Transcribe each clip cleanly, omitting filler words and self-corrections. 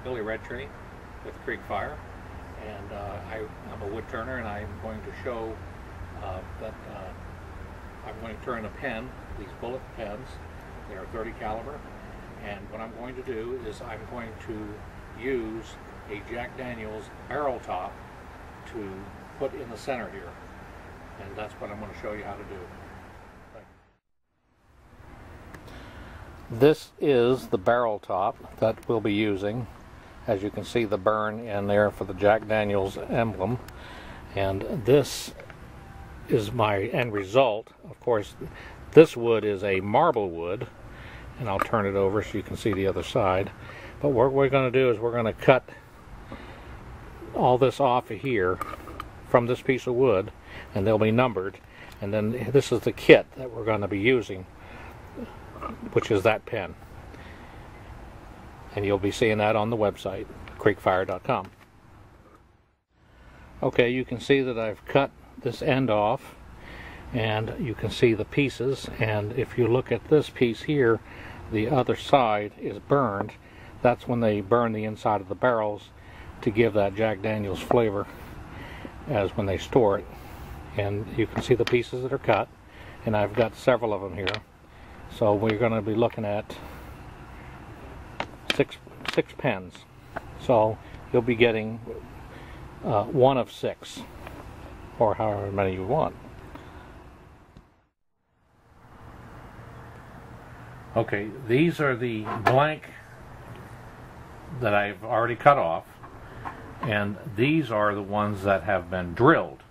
Billy Redtree with Creek Fire, and I'm a wood turner, and I'm going to show that I'm going to turn a pen, these bullet pens. They are 30 caliber, and what I'm going to do is I'm going to use a Jack Daniels barrel top to put in the center here, and that's what I'm going to show you how to do. This is the barrel top that we'll be using. As you can see, the burn in there for the Jack Daniels emblem, and this is my end result. Of course, this wood is a marble wood, and I'll turn it over so you can see the other side. But what we're going to do is we're going to cut all this off of here from this piece of wood, and they'll be numbered, and then this is the kit that we're going to be using, which is that pen, and you'll be seeing that on the website, creekfire.com. Okay, you can see that I've cut this end off, and you can see the pieces, and if you look at this piece here, the other side is burned. That's when they burn the inside of the barrels to give that Jack Daniels flavor as when they store it. And you can see the pieces that are cut, and I've got several of them here. So we're going to be looking at six pens. So you'll be getting one of 6, or however many you want. Okay, these are the blank that I've already cut off, and these are the ones that have been drilled.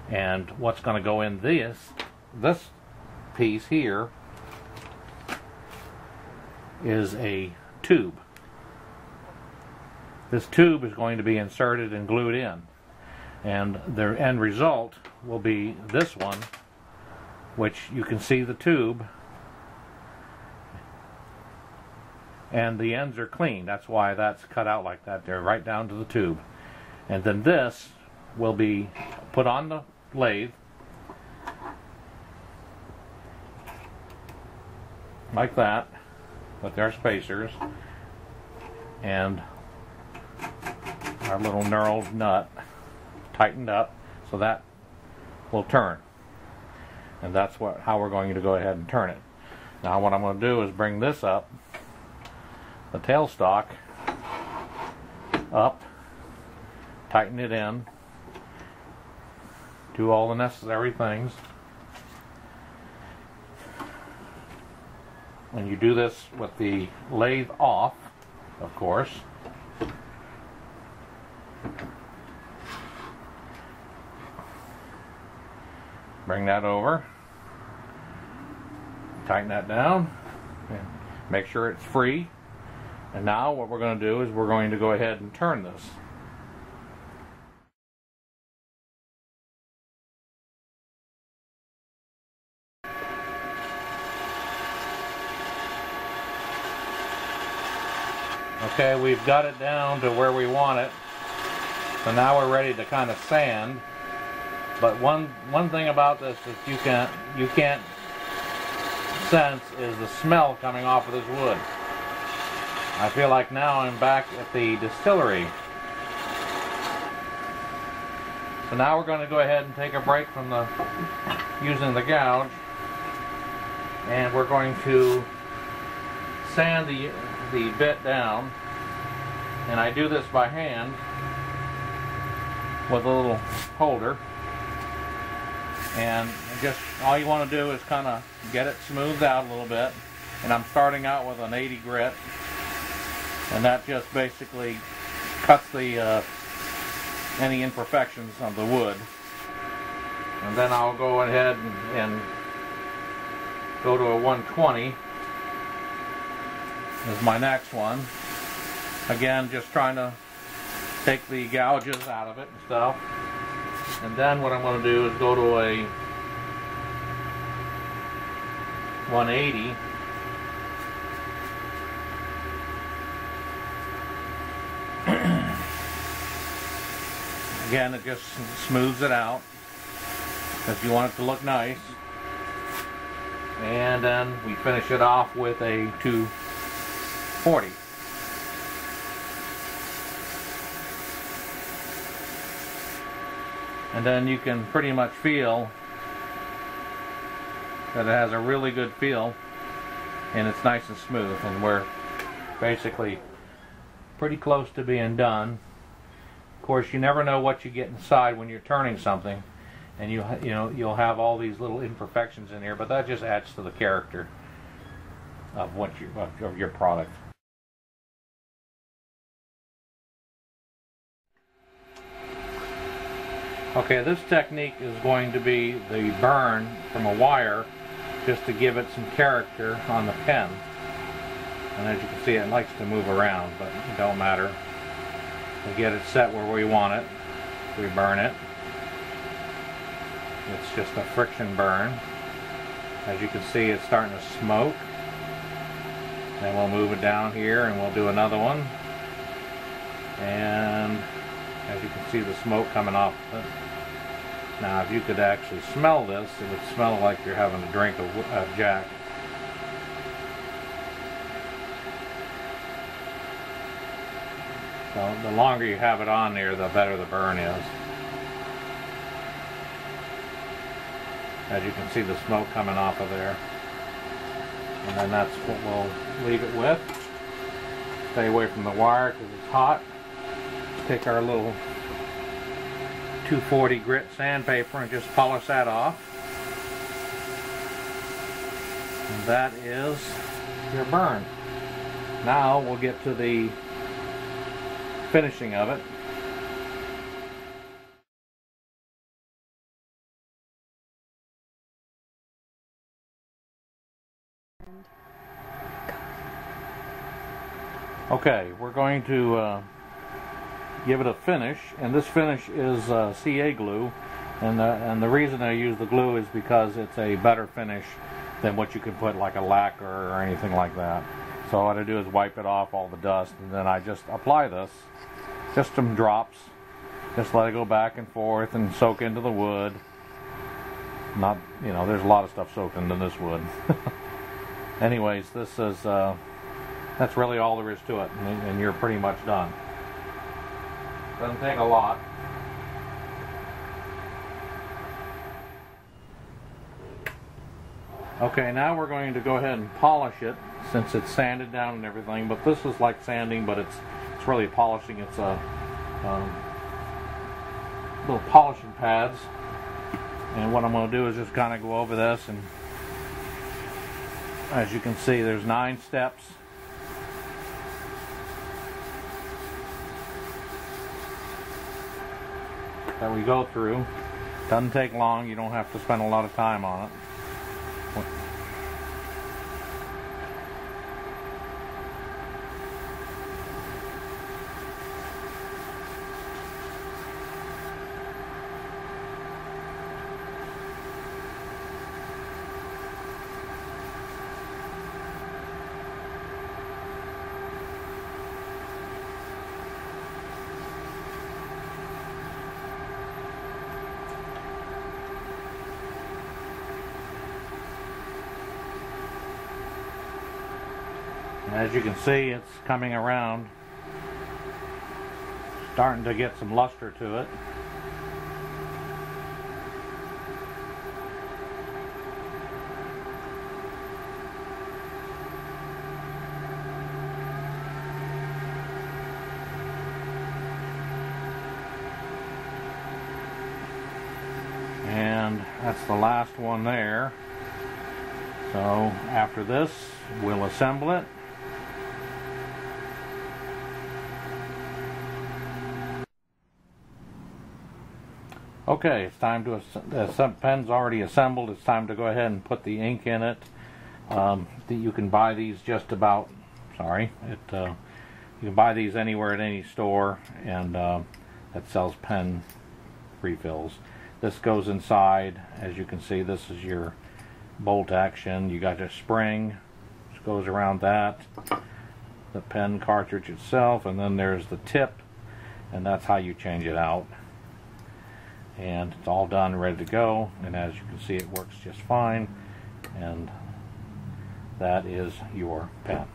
And what's going to go in this piece here is a tube. This tube is going to be inserted and glued in, and the end result will be this one, which you can see the tube, and the ends are clean. That's why that's cut out like that. They're right down to the tube. And then this will be put on the lathe like that with our spacers and our little knurled nut tightened up so that will turn. And that's how we're going to go ahead and turn it. Now what I'm going to do is bring this up, the tailstock up, tighten it in, do all the necessary things. When you do this with the lathe off, of course, bring that over, tighten that down, and make sure it's free. And now what we're going to do is we're going to go ahead and turn this. Okay, we've got it down to where we want it. So now we're ready to kind of sand. But one thing about this that you can't sense is the smell coming off of this wood. I feel like now I'm back at the distillery. So now we're going to go ahead and take a break from using the gouge, and we're going to sand the bit down, and I do this by hand with a little holder, and just all you want to do is kind of get it smoothed out a little bit. And I'm starting out with an 80 grit, and that just basically cuts the any imperfections of the wood. And then I'll go ahead and go to a 120 as my next one. Again, just trying to take the gouges out of it and stuff. And then what I'm going to do is go to a 180. Again, it just smooths it out because you want it to look nice. And then we finish it off with a 240. and then you can pretty much feel that it has a really good feel, and it's nice and smooth, and we're basically pretty close to being done. Of course, you never know what you get inside when you're turning something, and you'll have all these little imperfections in here, but that just adds to the character of of your product. Okay, this technique is going to be the burn from a wire, just to give it some character on the pen. And as you can see, it likes to move around, but it don't matter. We get it set where we want it. We burn it. It's just a friction burn. As you can see, it's starting to smoke. Then we'll move it down here and we'll do another one. And as you can see, the smoke coming off it. Now, if you could actually smell this, it would smell like you're having a drink of Jack. So the longer you have it on there, the better the burn is. As you can see, the smoke coming off of there. And then that's what we'll leave it with. Stay away from the wire because it's hot. Take our little 240 grit sandpaper and just polish that off. And that is your burn. Now we'll get to the finishing of it. Okay, we're going to give it a finish, and this finish is CA glue, and the reason I use the glue is because it's a better finish than what you can put like a lacquer or anything like that. So what I do is wipe it off all the dust, and then I just apply this, just some drops, just let it go back and forth and soak into the wood. Not, there's a lot of stuff soaked into this wood. Anyways, this is that's really all there is to it, and you're pretty much done. Doesn't take a lot. Okay, now we're going to go ahead and polish it, since it's sanded down and everything. But this is like sanding, but it's really polishing. It's little polishing pads. And what I'm going to do is just kind of go over this, and as you can see, there's 9 steps. That we go through. Doesn't take long. You don't have to spend a lot of time on it. As you can see, it's coming around, starting to get some luster to it. And that's the last one there. So after this, we'll assemble it. Okay, it's time to, the pen's already assembled. It's time to go ahead and put the ink in it. You can buy these just about, you can buy these anywhere at any store and that sells pen refills. This goes inside. As you can see, this is your bolt action. You got your spring, which goes around that, the pen cartridge itself, and then there's the tip, and that's how you change it out. And it's all done, ready to go, and as you can see, it works just fine, and that is your pen.